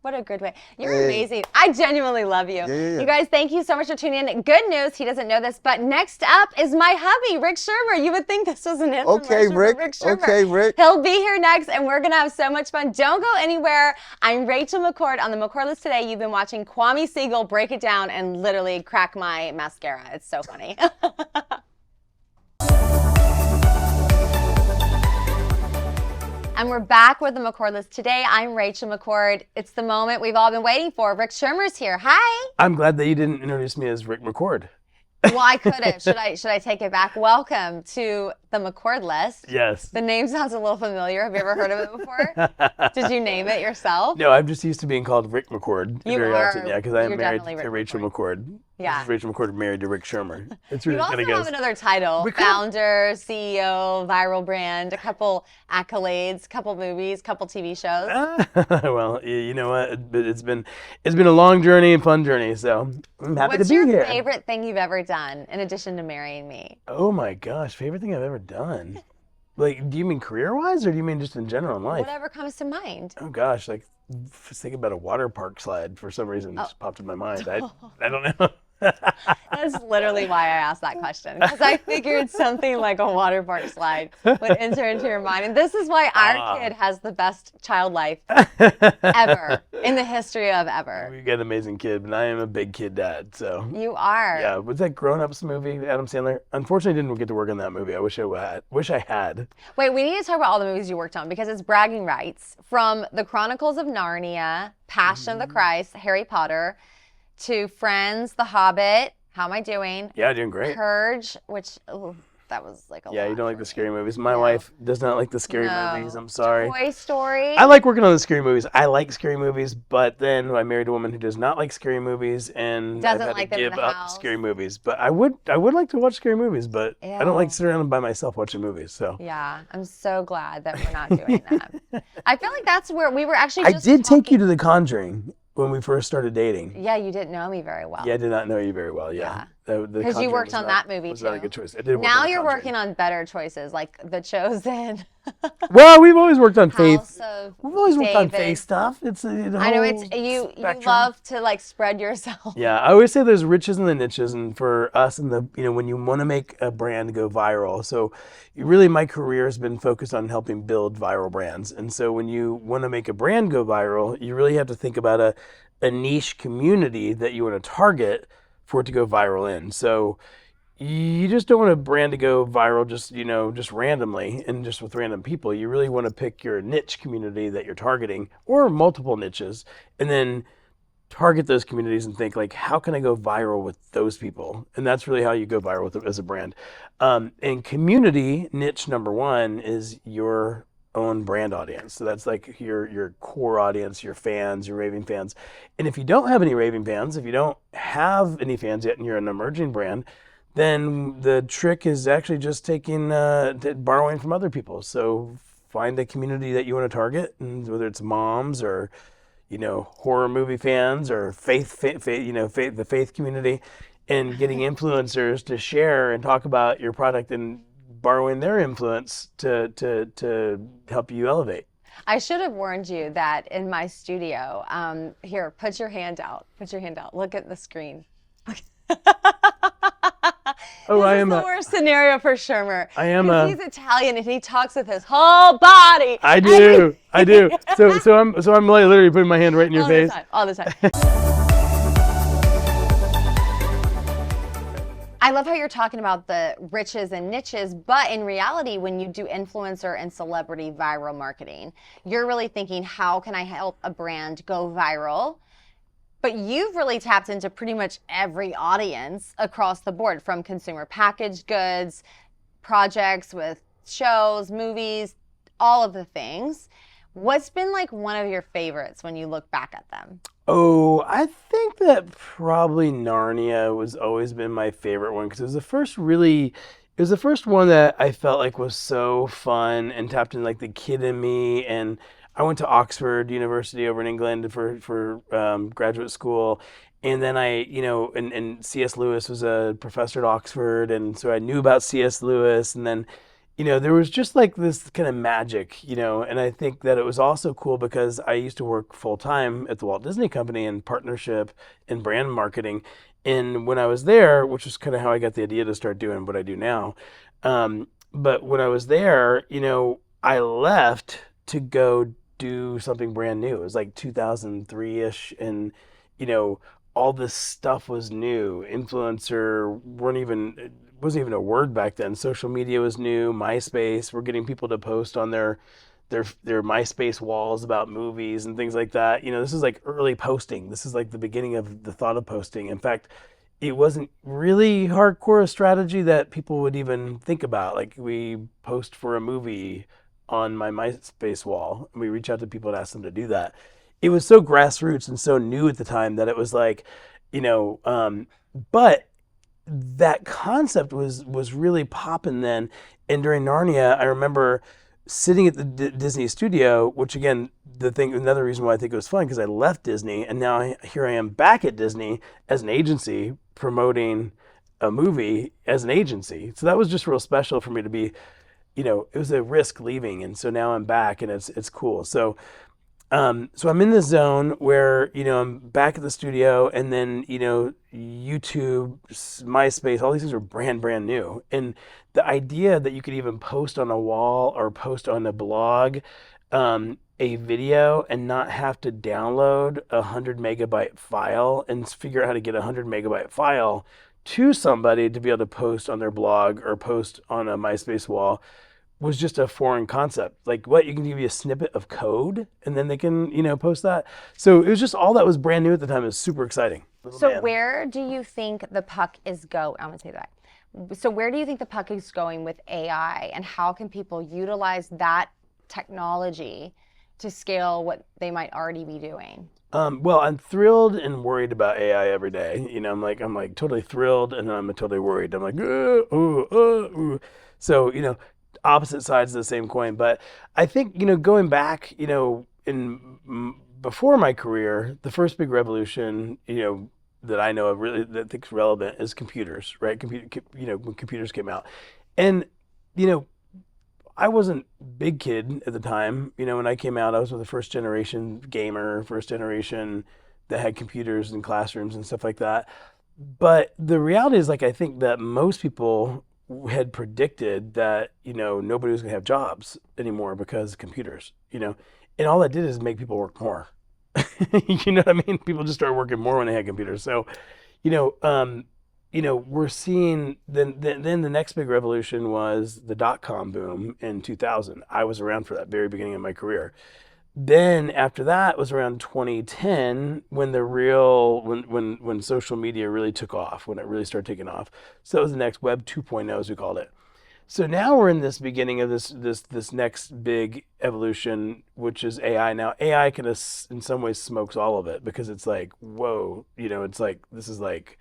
What a good way. You're amazing. I genuinely love you. Yeah. You guys, thank you so much for tuning in. Good news, he doesn't know this, but next up is my hubby, Rick Schirmer. You would think this was an infomercial Okay, Rick. for Rick Schirmer. Okay, Rick. He'll be here next, and we're going to have so much fun. Don't go anywhere. I'm Rachel McCord on the McCord List today. You've been watching Kwame Siegel break it down and literally crack my mascara. It's so funny. And we're back with the McCord List today. I'm Rachel McCord. It's the moment we've all been waiting for. Rick Schirmer's here. Hi. I'm glad that you didn't introduce me as Rick McCord. Well, I could have. Should I take it back? Welcome to the McCord List. Yes. The name sounds a little familiar. Have you ever heard of it before? Did you name it yourself? No, I'm just used to being called Rick McCord very often. Yeah, because I am You're married definitely to Rick Rachel McCord. Yeah. This is Rachel McCord married to Rick Schirmer. It's really You also have another title: founder, CEO, viral brand, a couple accolades, couple movies, couple TV shows. Well, you know what? It's been a long journey and fun journey. So I'm happy to be here. What's your favorite thing you've ever done in addition to marrying me? Oh my gosh, favorite thing I've ever done. Like, do you mean career-wise, or do you mean just in general in life? Whatever comes to mind. Oh gosh, like, I was thinking about a water park slide for some reason. It just popped in my mind. I don't know. That's literally why I asked that question, because I figured something like a water park slide would enter into your mind. And this is why our kid has the best child life ever in the history of ever. We got an amazing kid, but I am a big kid dad, so. You are. Yeah, was that Grown Ups movie, Adam Sandler? Unfortunately, didn't get to work on that movie. I wish I had. Wait, we need to talk about all the movies you worked on, because it's bragging rights. From The Chronicles of Narnia, Passion of the Christ, Harry Potter, to Friends, The Hobbit, How Am I Doing? Yeah, doing great. Purge, which that was like a lot. Yeah, you don't like for the me. scary movies. My No. wife does not like the scary No. movies. I'm sorry. Toy Story. I like working on the scary movies. I like scary movies, but then I married a woman who does not like scary movies, and I've Doesn't had like to them in give the up house. scary movies. But I would like to watch scary movies, but I don't like Ew. to sit around by myself watching movies. So Yeah, I'm so glad that we're not doing that. I feel like that's where we were actually I just did take you talking- to The Conjuring when we first started dating. Yeah, you didn't know me very well. Yeah, I did not know you very well. Yeah, Because you worked on that movie was too. not a good choice. I did work Now on The you're Conjuring. working on better choices, like The Chosen. Well, we've always worked on faith. House of We've always worked on David. faith stuff. It's I know it's you. You spectrum. love to like spread yourself. Yeah, I always say there's riches in the niches, and for us, in the when you want to make a brand go viral. So, really, my career has been focused on helping build viral brands, and so when you want to make a brand go viral, you really have to think about a niche community that you want to target for it to go viral in. So. You just don't want a brand to go viral just randomly and just with random people. You really want to pick your niche community that you're targeting, or multiple niches, and then target those communities and think like, how can I go viral with those people? And that's really how you go viral with it as a brand. And community niche number one is your own brand audience. So that's like your core audience, your fans, your raving fans. And if you don't have any raving fans, if you don't have any fans yet and you're an emerging brand, then the trick is actually just borrowing from other people. So find a community that you want to target, and whether it's moms or, horror movie fans or the faith community, and getting influencers to share and talk about your product and borrowing their influence to help you elevate. I should have warned you that in my studio. Here, put your hand out. Put your hand out. Look at the screen. Oh, this I is am the a- worst scenario for Schirmer. I am 'Cause a- He's Italian and he talks with his whole body. I do. So I'm like literally putting my hand right in your All face. the time. All the time. I love how you're talking about the riches and niches, but in reality, when you do influencer and celebrity viral marketing, you're really thinking, how can I help a brand go viral? But you've really tapped into pretty much every audience across the board, from consumer packaged goods, projects with shows, movies, all of the things. What's been like one of your favorites when you look back at them? Oh, I think that probably Narnia was always been my favorite one, because it was the first one that I felt like was so fun and tapped into like the kid in me. And I went to Oxford University over in England for graduate school. And then and C.S. Lewis was a professor at Oxford. And so I knew about C.S. Lewis. And then, there was just like this kind of magic, and I think that it was also cool because I used to work full time at the Walt Disney Company in partnership and brand marketing. And when I was there, which is kind of how I got the idea to start doing what I do now. But when I was there, I left to go do something brand new. It was like 2003-ish. And, all this stuff was new. Influencer wasn't even a word back then. Social media was new. MySpace, we're getting people to post on their MySpace walls about movies and things like that. This is like early posting. This is like the beginning of the thought of posting. In fact, it wasn't really hardcore a strategy that people would even think about. Like, we post for a movie on my MySpace wall, and we reach out to people and ask them to do that. It was so grassroots and so new at the time that it was like, but that concept was really popping then. And during Narnia, I remember sitting at the Disney studio, which again, another reason why I think it was fun, because I left Disney and now here I am back at Disney as an agency promoting a movie as an agency. So that was just real special for me to be, it was a risk leaving. And so now I'm back and it's cool. So I'm in this zone where, I'm back at the studio, and then, YouTube, MySpace, all these things are brand new. And the idea that you could even post on a wall or post on a blog, a video, and not have to download a 100 megabyte file and figure out how to get a 100 megabyte file to somebody to be able to post on their blog or post on a MySpace wall was just a foreign concept. Like, what, you can give you a snippet of code and then they can, post that. So it was just all that was brand new at the time. It was super exciting. So where do you think the puck is going? I'm gonna say that. So where do you think the puck is going with AI, and how can people utilize that technology to scale what they might already be doing? Well, I'm thrilled and worried about AI every day. I'm like totally thrilled, and then I'm totally worried. I'm like, ooh. So, opposite sides of the same coin. But I think, going back, before my career, the first big revolution, that I know of really that I think is relevant is computers, right? When computers came out, and you know, I wasn't big kid at the time. When I came out, I was with the first generation gamer, first generation that had computers in classrooms and stuff like that. But the reality is, like, I think that most people had predicted that, nobody was going to have jobs anymore because of computers, and all that did is make people work more. You know what I mean? People just started working more when they had computers. So, you know, um, we're seeing then the next big revolution was the dot-com boom in 2000. I was around for that very beginning of my career. Then after that was around 2010 when the real when social media really took off, when it really started taking off. So that was the next Web 2.0, as we called it. So now we're in this beginning of this next big evolution, which is AI. Now AI can in some ways smokes all of it because it's like, whoa, it's like this is like,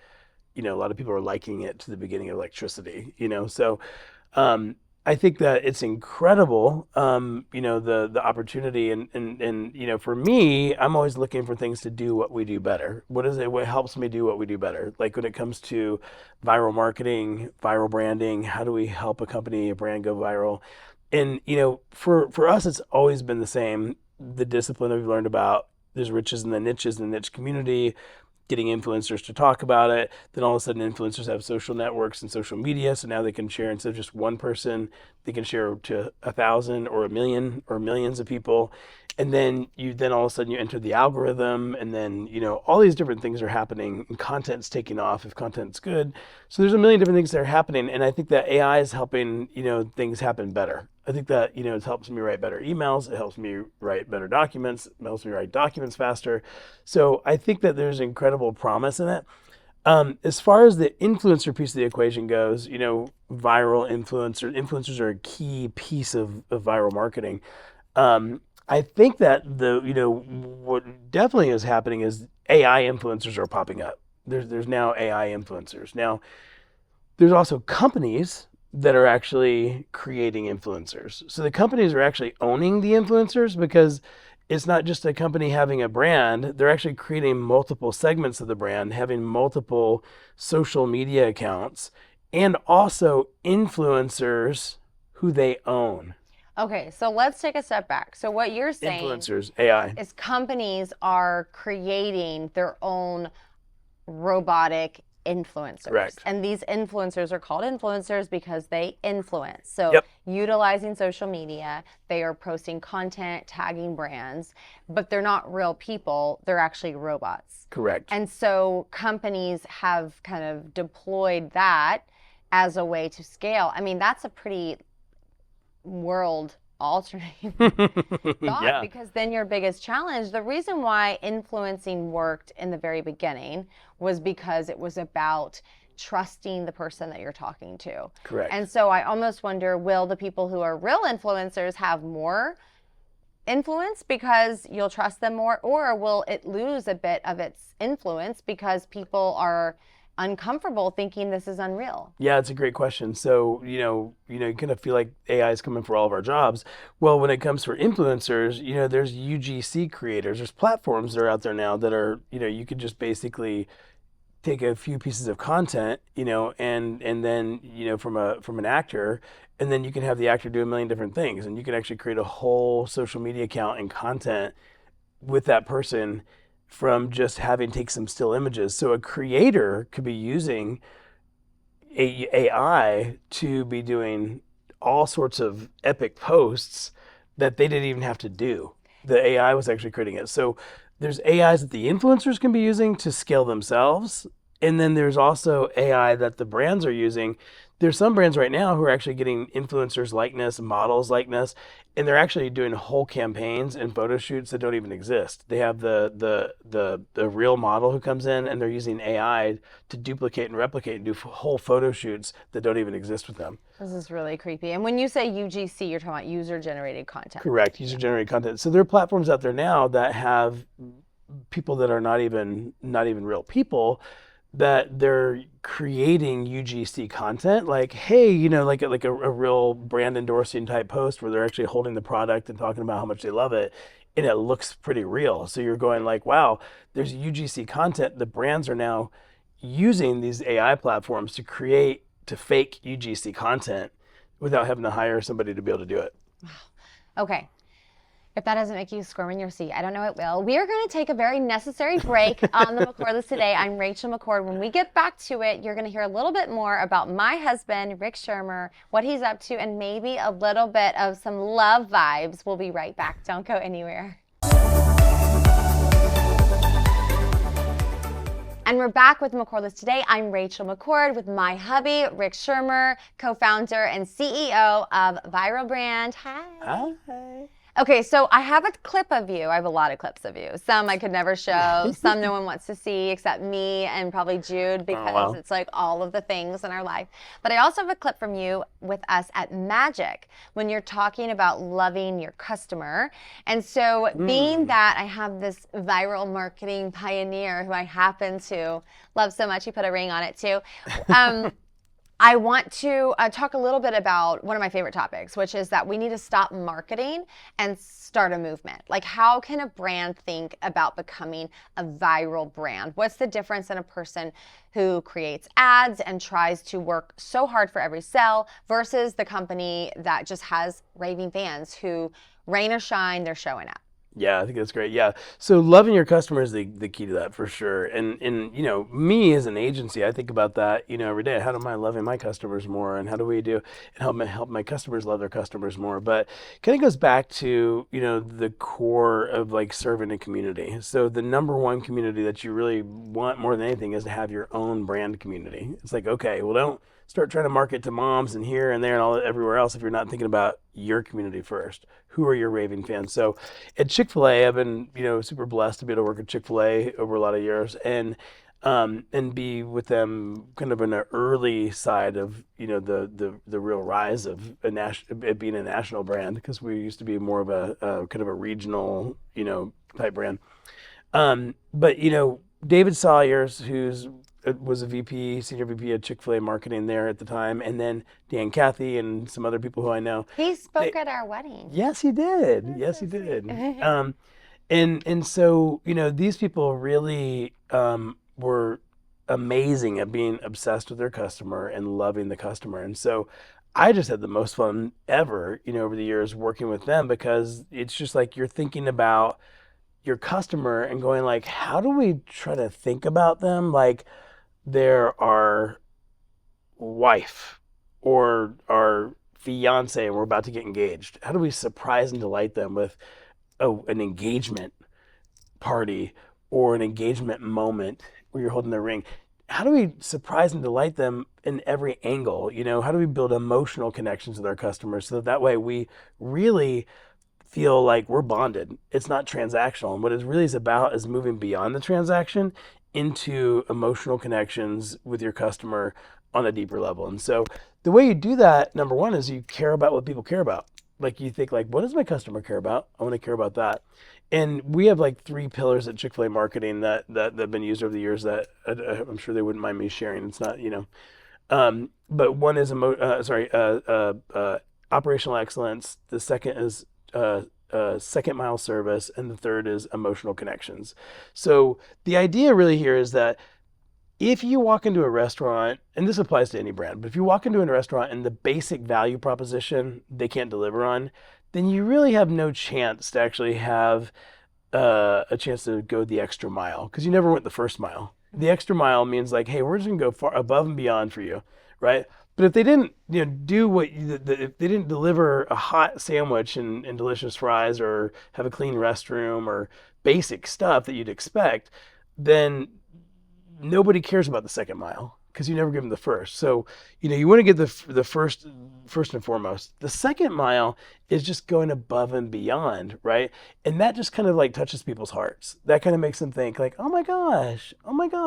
a lot of people are likening it to the beginning of electricity, So um, I think that it's incredible, the opportunity, and for me, I'm always looking for things to do what we do better. What is it? What helps me do what we do better? Like when it comes to viral marketing, viral branding, how do we help a company, a brand go viral? And for us, it's always been the same. The discipline that we've learned about there's riches in the niche community, getting influencers to talk about it. Then all of a sudden influencers have social networks and social media. So now they can share, instead of just one person, they can share to 1,000 or 1,000,000 or millions of people. And then all of a sudden you enter the algorithm, and then, all these different things are happening, and content's taking off if content's good. So there's a million different things that are happening. And I think that AI is helping, things happen better. I think that, it helps me write better emails. It helps me write better documents. It helps me write documents faster. So I think that there's incredible promise in it. As far as the influencer piece of the equation goes, influencers are a key piece of viral marketing. I think that what definitely is happening is AI influencers are popping up. There's now AI influencers. Now, there's also companies that are actually creating influencers. So the companies are actually owning the influencers because it's not just a company having a brand. They're actually creating multiple segments of the brand, having multiple social media accounts, and also influencers who they own. Okay, so let's take a step back. So what you're saying Influencers, AI. is companies are creating their own robotic influencers. Correct. And these influencers are called influencers because they influence. So Yep. utilizing social media, they are posting content, tagging brands, but they're not real people. They're actually robots. Correct. And so companies have kind of deployed that as a way to scale. I mean, that's a pretty world altering thought, Yeah. because then your biggest challenge, the reason why influencing worked in the very beginning was because it was about trusting the person that you're talking to. Correct. And so I almost wonder, will the people who are real influencers have more influence because you'll trust them more, or will it lose a bit of its influence because people are uncomfortable thinking this is unreal? Yeah, it's a great question. So, you kind of feel like AI is coming for all of our jobs. Well, when it comes for influencers, there's UGC creators. There's platforms that are out there now that are, you could just basically take a few pieces of content, and then, from an actor, and then you can have the actor do a million different things, and you can actually create a whole social media account and content with that person from just having take some still images. So a creator could be using AI to be doing all sorts of epic posts that they didn't even have to do. The AI was actually creating it. So there's AIs that the influencers can be using to scale themselves. And then there's also AI that the brands are using there's some brands right now who are actually getting influencers likeness, models likeness, and they're actually doing whole campaigns and photo shoots that don't even exist. They have the real model who comes in, and they're using AI to duplicate and replicate and do whole photo shoots that don't even exist with them. This is really creepy. And when you say UGC, you're talking about user-generated content. Correct, user-generated content. So there are platforms out there now that have people that are not even real people, that they're creating UGC content, like, hey, like a real brand endorsing type post where they're actually holding the product and talking about how much they love it, and it looks pretty real. So you're going like, wow, there's UGC content. The brands are now using these AI platforms to fake UGC content without having to hire somebody to be able to do it. Okay. If that doesn't make you squirm in your seat, I don't know it will. We are going to take a very necessary break on the McCord List today. I'm Rachel McCord. When we get back to it, you're going to hear a little bit more about my husband, Rick Schirmer, what he's up to, and maybe a little bit of some love vibes. We'll be right back. Don't go anywhere. And we're back with McCord List today. I'm Rachel McCord with my hubby, Rick Schirmer, co-founder and CEO of Viral Brand. Hi. Hi. Okay, so I have a clip of you. I have a lot of clips of you. Some I could never show, some no one wants to see except me and probably Jude, because it's like all of the things in our life. But I also have a clip from you with us at Magic when you're talking about loving your customer. And so being that I have this viral marketing pioneer who I happen to love so much, he put a ring on it too. I want to talk a little bit about one of my favorite topics, which is that we need to stop marketing and start a movement. Like, how can a brand think about becoming a viral brand? What's the difference in a person who creates ads and tries to work so hard for every sale versus the company that just has raving fans who, rain or shine, they're showing up? Yeah, I think that's great. Yeah. So loving your customer is the key to that for sure. And me as an agency, I think about that, every day. How am I loving my customers more? And how do we do and help my customers love their customers more? But kind of goes back to, the core of like serving a community. So the number one community that you really want more than anything is to have your own brand community. It's like, okay, well, don't start trying to market to moms and here and there and all everywhere else if you're not thinking about your community first. Who are your raving fans? So at Chick-fil-A, I've been super blessed to be able to work at Chick-fil-A over a lot of years and be with them kind of in the early side of the real rise of it being a national brand, because we used to be more of a kind of a regional type brand. But David Sawyers, who's was a senior VP at Chick-fil-A marketing there at the time, and then Dan Cathy and some other people who I know. He spoke at our wedding. Yes, he did. Yes, he did. And so these people really were amazing at being obsessed with their customer and loving the customer. And so I just had the most fun ever, over the years working with them, because it's just like you're thinking about your customer and going like, how do we try to think about them like they're our wife or our fiance and we're about to get engaged? How do we surprise and delight them with an engagement party or an engagement moment where you're holding their ring? How do we surprise and delight them in every angle? How do we build emotional connections with our customers so that way we really feel like we're bonded? It's not transactional. And what it really is about is moving beyond the transaction into emotional connections with your customer on a deeper level. And so the way you do that, number one, is you care about what people care about. Like, you think like, what does my customer care about? I want to care about that. And we have like 3 pillars at Chick-fil-A marketing that have been used over the years that I'm sure they wouldn't mind me sharing. It's not, but one is operational excellence. The second is second mile service, and the third is emotional connections. So the idea really here is that if you walk into a restaurant, and this applies to any brand, but if you walk into a restaurant and the basic value proposition they can't deliver on, then you really have no chance to actually have a chance to go the extra mile, because you never went the first mile. The extra mile means like, hey, we're just gonna go far above and beyond for you, right? But if they didn't, do if they didn't deliver a hot sandwich and delicious fries, or have a clean restroom, or basic stuff that you'd expect, then nobody cares about the second mile, because you never give them the first. So, you want to get the first and foremost. The second mile is just going above and beyond, right? And that just kind of like touches people's hearts. That kind of makes them think like, oh my gosh,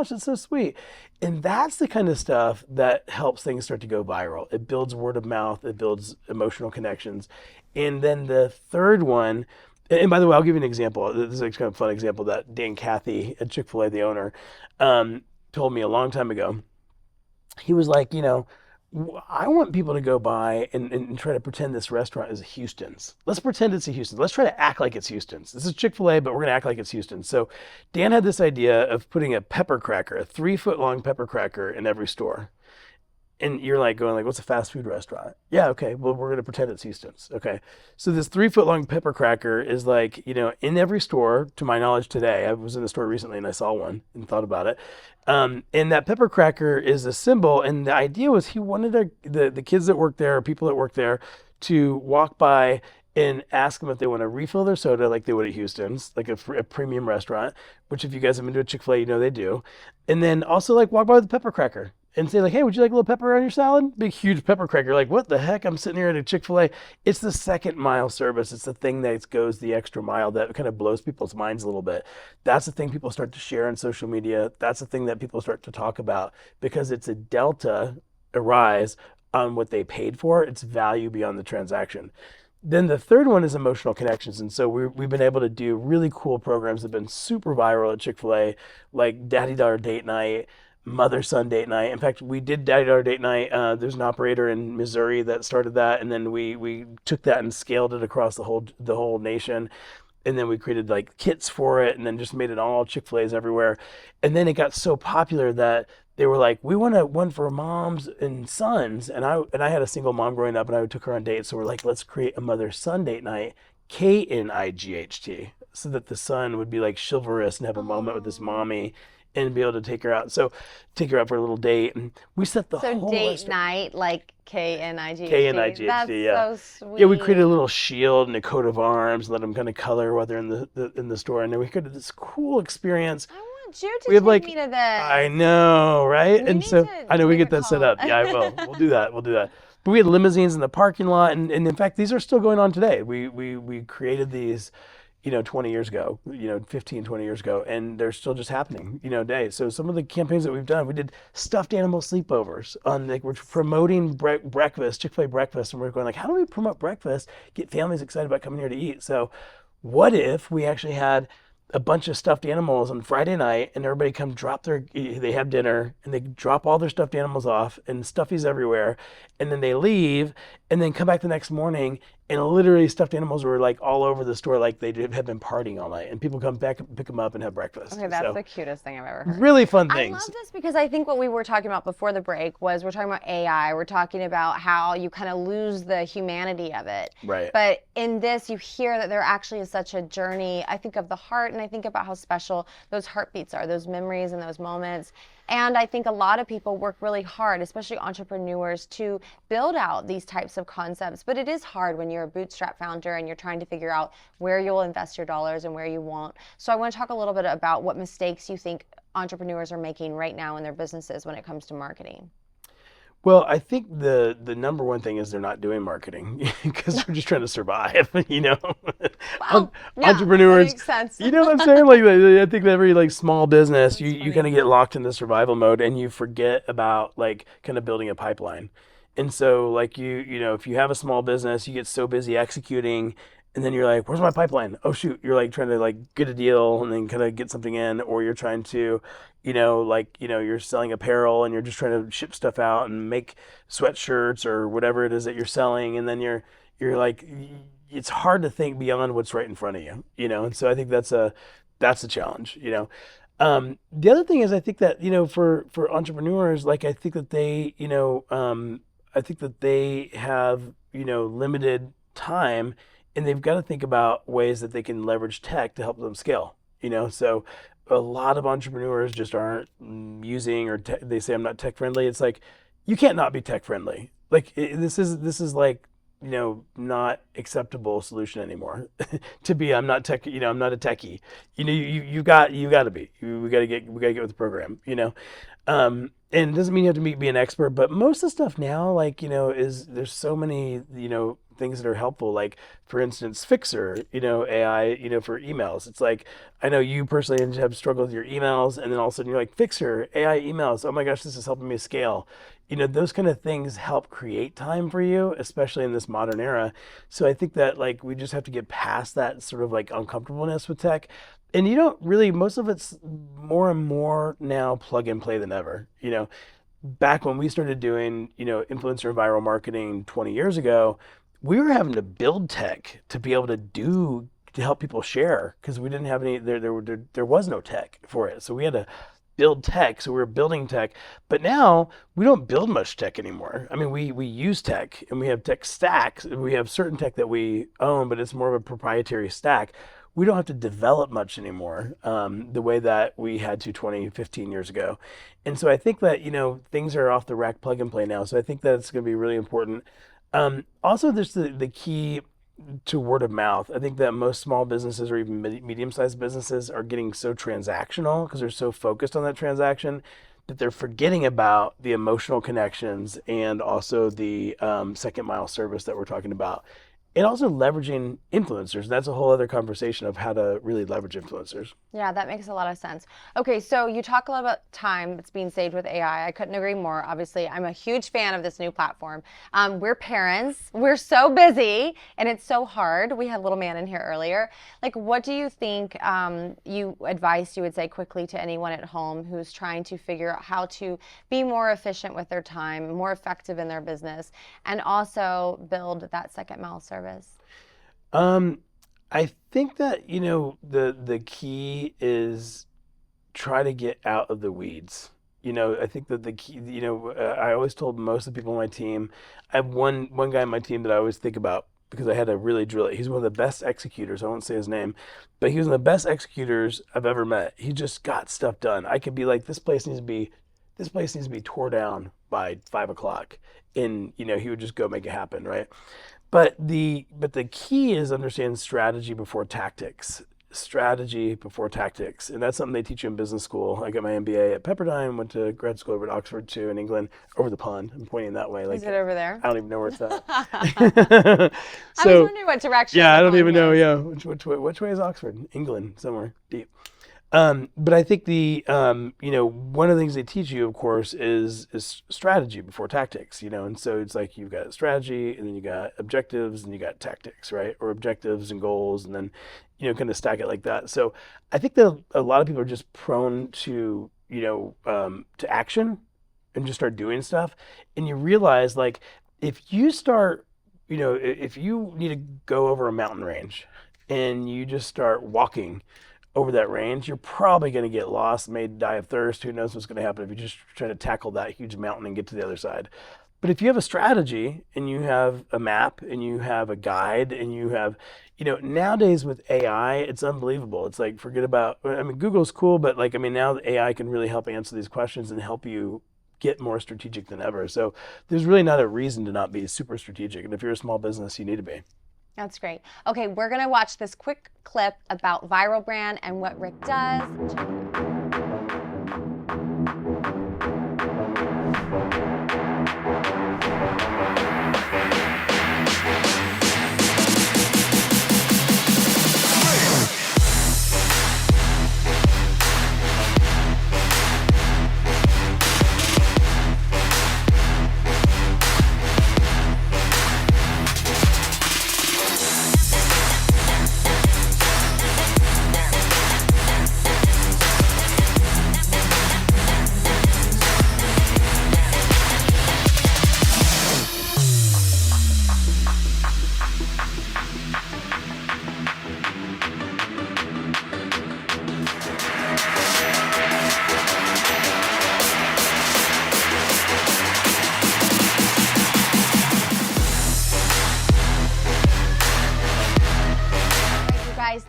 that's so sweet. And that's the kind of stuff that helps things start to go viral. It builds word of mouth, it builds emotional connections. And then the third one, and by the way, I'll give you an example. This is a kind of fun example that Dan Cathy at Chick-fil-A, the owner, told me a long time ago. He was like, I want people to go by and try to pretend this restaurant is Houston's. Let's pretend it's a Houston's. Let's try to act like it's Houston's. This is Chick-fil-A, but we're going to act like it's Houston's. So Dan had this idea of putting a pepper cracker, a 3-foot long pepper cracker in every store. And you're like going like, what's a fast food restaurant? Yeah, okay. Well, we're going to pretend it's Houston's. Okay. So this 3-foot long pepper cracker is like, in every store, to my knowledge today. I was in the store recently and I saw one and thought about it. And that pepper cracker is a symbol. And the idea was he wanted the kids that work there, or people that work there, to walk by and ask them if they want to refill their soda like they would at Houston's, like a premium restaurant, which if you guys have been to a Chick-fil-A, they do. And then also like walk by with a pepper cracker and say like, hey, would you like a little pepper on your salad? Big, huge pepper cracker. Like, what the heck? I'm sitting here at a Chick-fil-A. It's the second mile service. It's the thing that goes the extra mile that kind of blows people's minds a little bit. That's the thing people start to share on social media. That's the thing that people start to talk about because it's a delta, a rise on what they paid for. It's value beyond the transaction. Then the third one is emotional connections. And so we've been able to do really cool programs that have been super viral at Chick-fil-A, like Daddy Daughter Date Night, Mother-Son Date Night. In fact, we did Daddy Daughter Date Night. There's an operator in Missouri that started that, and then we took that and scaled it across the whole nation. And then we created like kits for it, and then just made it all Chick-fil-A's everywhere. And then it got so popular that they were like, we want one for moms and sons. And I had a single mom growing up, and I took her on dates. So we're like, let's create a mother-son date night, KNIGHT, so that the son would be like chivalrous and have a moment with his mommy and be able to take her out. So take her out for a little date. And we set the whole date night, like KNIGHT. KNIGHT, That's yeah. so sweet. Yeah, we created a little shield and a coat of arms, let them kind of color while they're in the store. And then we created this cool experience. I want you to take me to this. I know, right? We and need so to I know we make get a that set call. up. Yeah, I will. We'll do that. We'll do that. But we had limousines in the parking lot, and in fact, these are still going on today. We created these, 20 years ago, 15, 20 years ago, and they're still just happening, today. So some of the campaigns that we've done, we did stuffed animal sleepovers on, like, we're promoting breakfast, Chick-fil-A breakfast, and we're going like, how do we promote breakfast, get families excited about coming here to eat? So what if we actually had a bunch of stuffed animals on Friday night, and everybody come they have dinner, and they drop all their stuffed animals off, and stuffies everywhere, and then they leave, and then come back the next morning, and literally stuffed animals were like all over the store, like they have been partying all night, and people come back and pick them up and have breakfast. Okay, that's the cutest thing I've ever heard. Really fun things. I love this because I think what we were talking about before the break was we're talking about AI. We're talking about how you kind of lose the humanity of it. Right. But in this, you hear that there actually is such a journey, I think, of the heart, and I think about how special those heartbeats are, those memories and those moments. And I think a lot of people work really hard, especially entrepreneurs, to build out these types of concepts. But it is hard when you're a bootstrap founder and you're trying to figure out where you'll invest your dollars and where you won't. So I want to talk a little bit about what mistakes you think entrepreneurs are making right now in their businesses when it comes to marketing. Well, I think the number one thing is they're not doing marketing because they're just trying to survive, Well, yeah, Entrepreneurs, that makes sense. you know what I'm saying? Like, I think that every like small business, you kind of get locked in the survival mode, and you forget about like kind of building a pipeline. And so like if you have a small business, you get so busy executing, and then you're like, where's my pipeline? Oh shoot, you're like trying to like get a deal and then kind of get something in, or you're trying to, you're selling apparel and you're just trying to ship stuff out and make sweatshirts or whatever it is that you're selling, and then you're like, it's hard to think beyond what's right in front of you, And so I think that's a challenge, The other thing is I think that, for entrepreneurs, like I think that they, I think that they have, limited time, and they've got to think about ways that they can leverage tech to help them scale, So a lot of entrepreneurs just aren't using, or they say I'm not tech friendly. It's like, you can't not be tech friendly. Like this is like, not acceptable solution anymore to be, I'm not tech, I'm not a techie, you got to be, we got to get with the program, and it doesn't mean you have to be an expert, but most of the stuff now, like, there's so many, things that are helpful. Like, for instance, Fixer, AI, for emails. It's like, I know you personally have struggled with your emails, and then all of a sudden you're like, Fixer, AI emails. Oh my gosh, this is helping me scale. Those kind of things help create time for you, especially in this modern era. So I think that, like, we just have to get past that sort of like uncomfortableness with tech. And you don't really, most of it's more and more now plug and play than ever. Back when we started doing, influencer and viral marketing 20 years ago, we were having to build tech to be able to help people share, because we didn't have any, there was no tech for it. So we had to build tech. So we were building tech, but now we don't build much tech anymore. I mean, we use tech, and we have tech stacks. We have certain tech that we own, but it's more of a proprietary stack. We don't have to develop much anymore, the way that we had to 20, 15 years ago. And so I think that, things are off the rack, plug and play now. So I think that it's going to be really important. Also, there's the key to word of mouth. I think that most small businesses, or even medium-sized businesses, are getting so transactional because they're so focused on that transaction that they're forgetting about the emotional connections, and also the second mile service that we're talking about. And also leveraging influencers. That's a whole other conversation of how to really leverage influencers. Yeah, that makes a lot of sense. Okay, so you talk a lot about time that's being saved with AI. I couldn't agree more. Obviously, I'm a huge fan of this new platform. We're parents. We're so busy, and it's so hard. We had little man in here earlier. Like, what do you think you would say quickly to anyone at home who's trying to figure out how to be more efficient with their time, more effective in their business, and also build that second mile service? I think that, the key is try to get out of the weeds. I think that the key, I always told most of the people on my team, I have one guy on my team that I always think about, because I had to really drill it. He's one of the best executors. I won't say his name, but he was one of the best executors I've ever met. He just got stuff done. I could be like, this place needs to be tore down by 5 o'clock. And, he would just go make it happen. Right. But the key is understand strategy before tactics. Strategy before tactics. And that's something they teach you in business school. I got my MBA at Pepperdine, went to grad school over at Oxford too, in England, over the pond. I'm pointing that way. Like, is it over there? I don't even know where it's at. I was wondering what direction. Yeah, I don't even know. Yeah, which way is Oxford? England, somewhere deep. But I think one of the things they teach you, of course, is strategy before tactics, and so it's like you've got strategy, and then you got objectives, and you got tactics, right? Or objectives and goals, and then, kind of stack it like that. So I think that a lot of people are just prone to, to action and just start doing stuff. And you realize, like, if you start, if you need to go over a mountain range and you just start walking over that range, you're probably going to get lost, may die of thirst. Who knows what's going to happen if you just try to tackle that huge mountain and get to the other side. But if you have a strategy, and you have a map, and you have a guide, and you have, nowadays with AI, it's unbelievable. It's like, forget about, Google's cool, but now the AI can really help answer these questions and help you get more strategic than ever. So there's really not a reason to not be super strategic. And if you're a small business, you need to be. That's great. Okay, we're going to watch this quick clip about Viral Brand and what Rick does.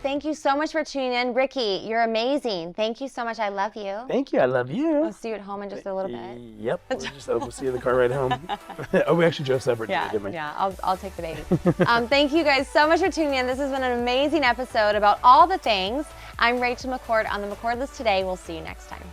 Thank you so much for tuning in. Ricky, you're amazing. Thank you so much. I love you. Thank you. I love you. I'll see you at home in just a little bit. Yep. We'll see you in the car ride home. Oh, we actually drove separate. Yeah, didn't we? Yeah. I'll take the baby. Thank you guys so much for tuning in. This has been an amazing episode about all the things. I'm Rachel McCord on the McCord List today. We'll see you next time.